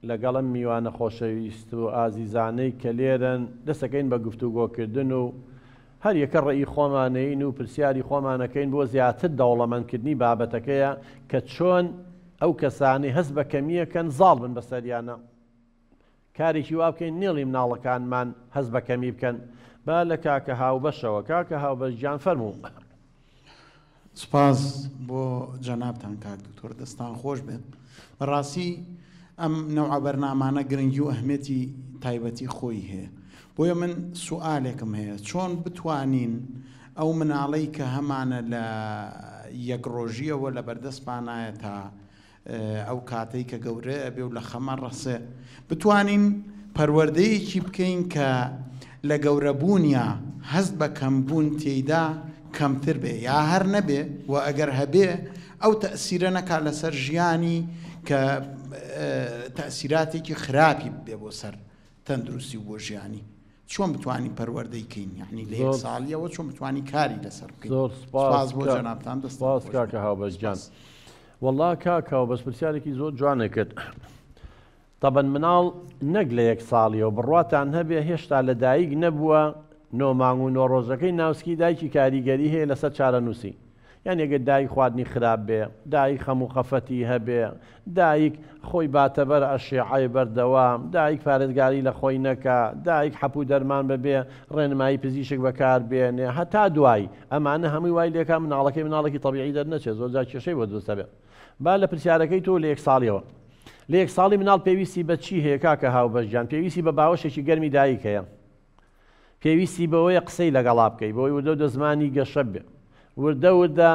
لەگەڵم میوانە خۆشەویست و ئازیزانەی کە لێرن دەستەکەین بە گفتوگۆکردن و هەر یەکە ڕێی خۆمانەین و پرسیاری خۆمانەکەین بۆ زیاتر دەوڵەمەندکردنی بابەتەکەیە کە چۆن ئەو کەسانی هەست بە کەمیەکەن زاڵ بن بەسەریانە کارێکی وا بکەین نێڵی مناڵەکانمان هەست بە کەمی بکەن با لە کاکە هاوبەشەوە کاکە هاوبەشجان فەرموو. سپاس بۆ جەنابتان کاک دکتۆر دەستان خۆش بێت بەڕاستی ئەم نەوع بەرنامانە گرنگی و ئەهمێتی تایبەتی خۆی هەیە بۆیە من سوالێکم هەیە چۆن بتوانین ئەو مناڵەی کە هەمانە لە یەک ڕۆژیەوە لە بەردەستمانایە تا ئەو کاتەی کە گەورە ئەبێ و لە خەمە ڕەسێ بتوانین پەروەردەیەکی بکەین کە لە گەورەبوونیە هەست بە کەمبوون تێیدا کەمتر بێ یا هەر نەبێ و ئەگەر هەبێ ئەو تەئسیرە نەکات لەسەر ژیانی کە تەئسیراتێکی خراپی بێ بۆ سەر تەندروستی و بۆ ژیانی چۆن بتوانین پەروەردەیکەین یعنی لە یەک ساڵیەوە چۆن بتوانین کاری لەسەر بکەین. زۆر سپاس بۆ جەنابتان سپاس کاکە هاوبەشجان. وەڵڵا کاکە هاوبەش پرسیارێکی زۆر جوانە کرد. طبعا مناڵ نەک لە یەک ساڵیەوە بڕواتان هەبێ هێشتا لە دایک نەبووە نۆ مانگ و نۆ ڕۆژەکەی ناوسکی دایکی کاریگەری هەیە لەسەر چارەنووسی یان ئەگەر دایک خواردنی خراپ بێ دایک خەم و خەفەتی هەبێ دایک خۆی باتەبەر ئەشیعەی بەردەوام دایک پارێزگاری لە خۆی نەکا دایک حەپوو دەرمان بەبێ ڕێنمایی پزیشک بەکار بێنێ هەتا دوای ئەمانە هەمووی وای لێکا مناڵەکەی تەبیعی دەرنەچێت زۆر جار کێشەی بۆ دروستە بێ با لە پرسیارەکەی تۆ لە یەک ساڵیەوە لە یەک ساڵی مناڵ پێویستی بە چی هەیە کاکە هاوبەشجان پێویستی بە باوەشێکی گەرمی دایک هەیە پێویستی بەوەیە قسەی لەگەڵا بکەی بۆی وردە و دەزمانی گەشە بێ وردە وردە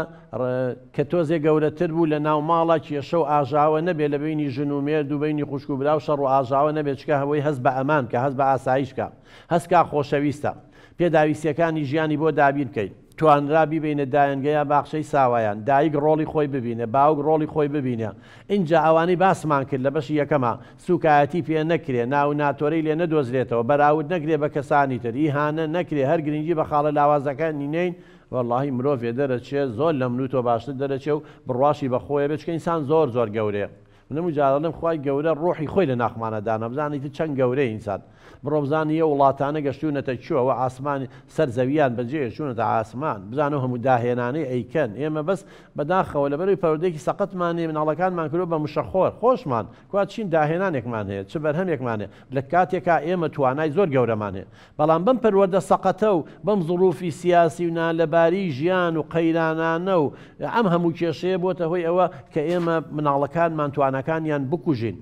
کە تۆزێ گەورەتر بوو لە ناو ماڵە کێشە و ئاژاوە نەبێ لە بینی ژن و مێرد و بینی خوشک و برا و شەڕ و ئاژاوە نەبێت چکە هەوەی هەست بە ئەمان کە هەست بە ئاسایشکە هەستکا خۆشەویستە پێداویستیەکانی ژیانی بۆ دابیر بکەیت توانرا بیبینە دایەنگەیە باخشەی ساوایان دایک ڕۆڵی خۆی ببینێ باوک ڕۆڵی خۆی ببینێ اینجا ئەوانەی باسمان کرد لە بەشی یەکەمە سوکایەتی پێ نەکرێ ناو ناتۆرەی لێ نەدۆزرێتەوە بەراورد نەکرێ بە کەسانی تر ئیهانە نەکرێ هەر گرنگی بە خاڵە لاوازەکانی نین واللهی مرۆڤ مرۆڤ زۆر لە من و تۆ باشتر دەرەچێ و بڕواشی بەخۆیە بێت چکە ئینسان زۆر زۆر گەورەیە منم جارڵم خوای گەورە ڕۆحی خۆی لە ناخمانەدانە بزانیت چەند گەورەی ئینسان مرۆڤ بزانیە وڵاتانە گەشتوونەتە چووەوە ئاسمانی سەر زەویان بەجێ چوونەتە ئاسمان بزانەوە هەموو داهێنانەی ئەیکەن ئێمە بەس بەداخەوە لەبەروی پەروەردەیەکی سەقەتمانێ مناڵەکانمان کردو بە مشەخۆر خۆشمان کوات چین داهێنانێکمان هەیە چ بەرهەمێکمان هەیە لە کاتێکا ئێمە توانای زۆر گەورەمان هەیە بەڵام بەم پەروەردە سەقەتە و بەم زڵوفی سیاسی و نالەباری ژیان و قەیرانانە و ئەم هەموو کێشەیە بۆتە هۆی ئەوە کە ئێمە مناڵەکانمان توانەکانیان بکوژین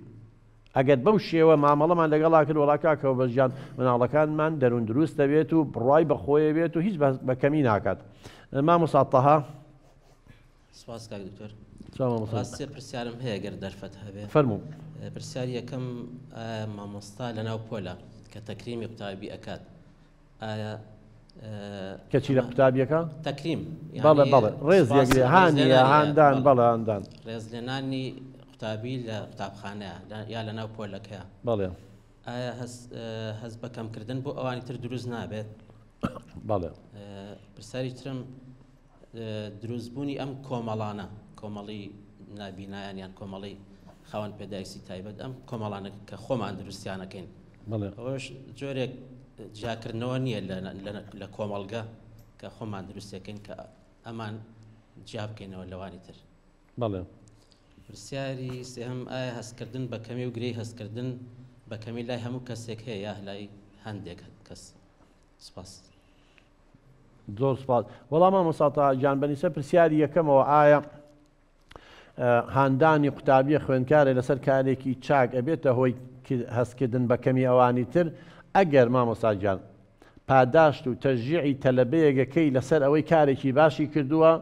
ئەگەر بەو شێوە مامەڵەمان لەگەڵا کرد وڵا کاکە هاوبەشجان مناڵەکانمان دەروون دروست دەبێت و بڕای بەخۆیە بێت و هیچ بەکەمی ناکات. مامۆستا تەها سپاس کاک دکتۆر ڕاستی پرسیارم هەیە گەر دەرفەت هەبێ فەرموو. پرسیاری یەکەم مامۆستا لەناو پۆلە کە تەکریمی قوتابی ئەکات ئایا کەچی لە قوتابیەکە تەکریم بەڵێ بەڵێ ڕێزیەگرێ هانیە هاندان بەڵێ هاندان ڕێزلێنانی قوتابی لە قوتابخانەیە یا لەناو پۆلەکەیە بەڵێ ئایا هەست بە کەمکردن بۆ ئەوانی تر دروست نابێت بەڵێ پرسیاری ترم دروستبوونی ئەم کۆمەڵانە کۆمەڵی نابینایان یان کۆمەڵی خاوەن پێداویستی تایبەت ئەم کۆمەڵانە کە خۆمان دروستیانەکەین ئەوەش جۆرێک جاکردنەوە نییە لە کۆمەڵگە کە خۆمان دروستەکەین کە ئەمان جیا بکەینەوە لەوانی تر. بەڵێ پرسیاری سێهم ئایا هەستکردن بە کەمی و گرەی هەستکردن بە کەمی لای هەموو کەسێک هەیە یا لای هەندێک کەس. سپاس. زۆر سپاس. وەڵام مامۆستا گیان بەنیسە پرسیاری یەکەمەوە ئایا هاندانی قوتابیە خوێندکارە لەسەر کارێکی چاک ئەبێتە هۆی هەستکردن بە کەمی ئەوانی تر ئەگەر مامۆستا گیان پاداشت و تەشجیعی تەلەبەیەکەکەی لەسەر ئەوەی کارێکی باشی کردووە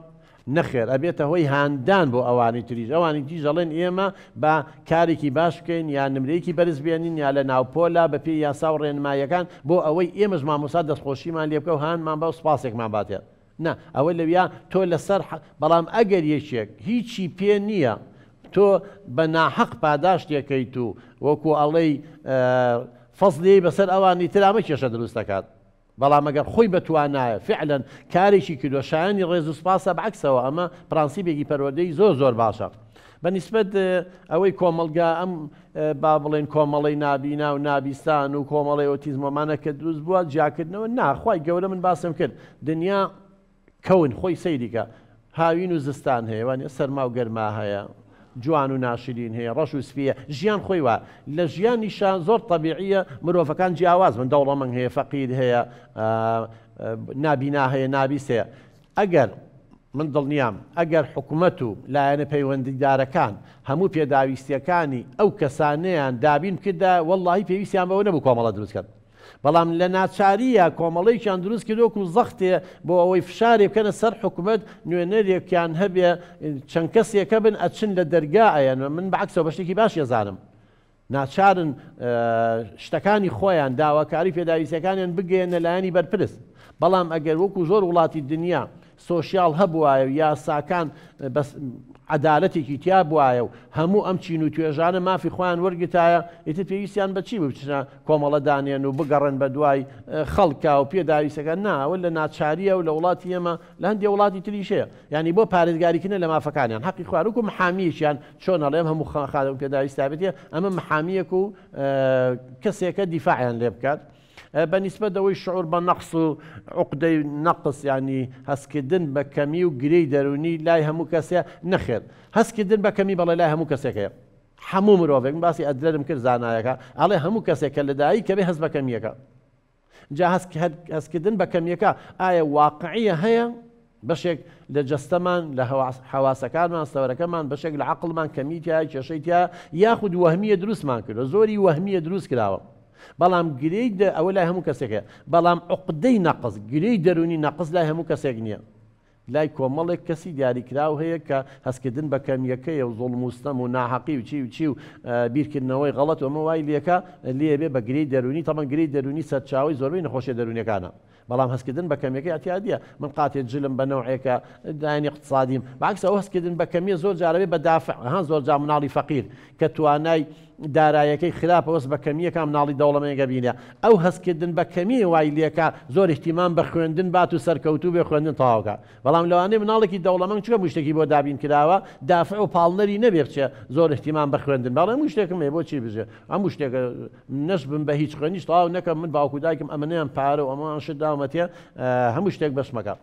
نەخێر ئەبێتە هۆی هاندان بۆ ئەوانی تریش ئەوانی دیژەڵێن ئێمە بە کارێکی باش بکەین یا نمرەیەکی بەرز بێنین یا لە ناوپۆلا بە پێی یاسا و ڕێنماییەکان بۆ ئەوەی ئێمەش مامۆستا دەستخۆشیمان لێ بکە و هانمان بە و سپاسێکمان باتێت نا ئەوە لەویا تۆ لەسەر بەڵام ئەگەر یەکێک هیچی پێ نییە تۆ بە ناحەق پاداشتێکەیت و وەکو ئەڵەی فەزلی بەسەر ئەوانی تر ئەمە کێشە دروست دەکات بەڵام ئەگەر خۆی بەتوانایە فعلا کارێکی کردووە شایانی ڕێز و سپاسە بەعکسەوە ئەمە پرانسیبێکی پەروەردەی زۆر زۆر باشە. بەنسبەت ئەوەی کۆمەلگا ئەم با بڵێن کۆمەڵی نابینا و نابیستان و کۆمەڵی ئۆتیزمۆمانە کە دروست بووە جیاکردنەوە ناخوای گەورە من باسم کرد دنیا کەون خۆی سەیریکە هاوین و زستان هەیە وانە سەرما و گەرما هەیە جوان و ناشرین هەیە ڕەش و سپیە ژیان خۆی وە لە ژیانیشان زۆر طبیعیە مرۆڤەکان جیاواز من دەوڵەمەند هەیە فەقیر هەیە نابینا هەیە نابیست هەیە ئەگەر من دڵنیام ئەگەر حکوومەت و لایەنە پەیوەندیدارەکان هەموو پێداویستیەکانی ئەو کەسانەیان دابین کردە وەڵڵاهی پێویستیان بەوە نەبوو کۆمەڵە دروستکرد بەڵام لە ناچاریە کۆمەڵەیەکیان دروست کردوەکو زەختێ بۆ ئەوەی فشارێ بکەنە سەر حکوومەت نوێنەرێکیان هەبێ چەند کەسێکە بن ئەچن لە دەرگایەن من بەعکسەوە بە شتێکی باش ێزانم ناچارن شتەکانی خۆیان داواکاری پێداویستەکانیان بگەێنە لایەنی بەرپرس بەڵام ئەگەر وەکو زۆر وڵاتی دنیا سۆشیال هەبوایە و یاساکان عەدالەتێکی تیا بوایە و هەموو ئەم چین و توێژانە مافی خۆیان وەرگتایە ئیتر پێویستیان بەچی بچنە کۆمەڵە دانێن و بگەڕن بە دوای خەڵکا و پێداویستەکان ناوە لە ناچاریە و لە وڵاتی ئێمە لە هەندێک وڵاتی تریشەیە یعنی بۆ پارێزگاریکردن لە مافەکانیان حەقی خواروکو محامیەکیان چۆن ئەڵێم هەموو خادم پێداویستابێتە ئەمە محامیەک و کەسێکە دیفاعیان لێ بکات بەنسبەت ئەوەی شعور بە نەقص و عقدەی نەقص ینی هەستکردن بە کەمی و گرەی دەرونی لای هەموو کەسێ نەخێر هەستکردن بە کەمی بەڵێ لای هەموو کەسێکەیە هەموو مرۆڤێک باسی ئەدرەرم کرد زانایەکە ئەڵێ هەموو کەسێکە لەدایی کە بێ هەست بە کەمیەکە جا هەستکردن بە کەمیەکە ئایا واقعیە هەیە بەشێک لە جەستەمان لە حەواسەکانمان سەوەرەکەمان بەشێک لە عەقڵمان کەمیتیا کێشەیتیا یاخود وەهمیە دروستمان کردو زۆری وەهمیە دروست کراوە بەڵام گرەی ئەوە لای هەموو کەسێکە بەڵام عقدەی نەقص گرەی دەرونی نەقص لای هەموو کەسێک نییە لای کۆمەڵێک کەسی دیاریکراو هەیە کە هەستکردن بە کەمیەکەیە و زوڵم و ستەم و ناحەقی و چی و بیرکردنەوەی غەڵەت ئەمە وای لێکە لێبێ بە گرەی دەرونی تەمەن گرەی دەرونی سەرچاوی زۆربەی نەخۆشیە دەرونیەکانە بەڵام هەستکردن بە کەمیەکەی ئەتیادیە من قاتێت جلم بە نەوعێکە داینی اقتصادیم بەعکس ئەوە هەستکردن بە کەمیە زۆر جارەوێ بە دافع زۆر جا مناڵی فەقیر کە توانای دارایەکەی خراپە وەست بە کەمیەکە مناڵی دەوڵەمەیەگە بینە ئەو هەستکردن بە کەمی وای لێکە زۆر احتیمام بە خوێندن بات و سەرکەوتوو بێ خوێندن تەواوکە بەڵام لەوانەیە مناڵێکی دەوڵەمەند چکە شتێکی بۆ دابین کراوە دافع و پاڵنەری نەبێ بچێ زۆر احتیمام بە خوێندن بەڵام هەموو شتێکم هەیە بۆچی بژێ هەموو شتێکە نەش بم بە هیچ خوێنیش تەواو نەکەم من باوکو دایکم ئەمەنیان پارە و ئەمەوان شت داومەتێ هەموو شتێک بەش مەکە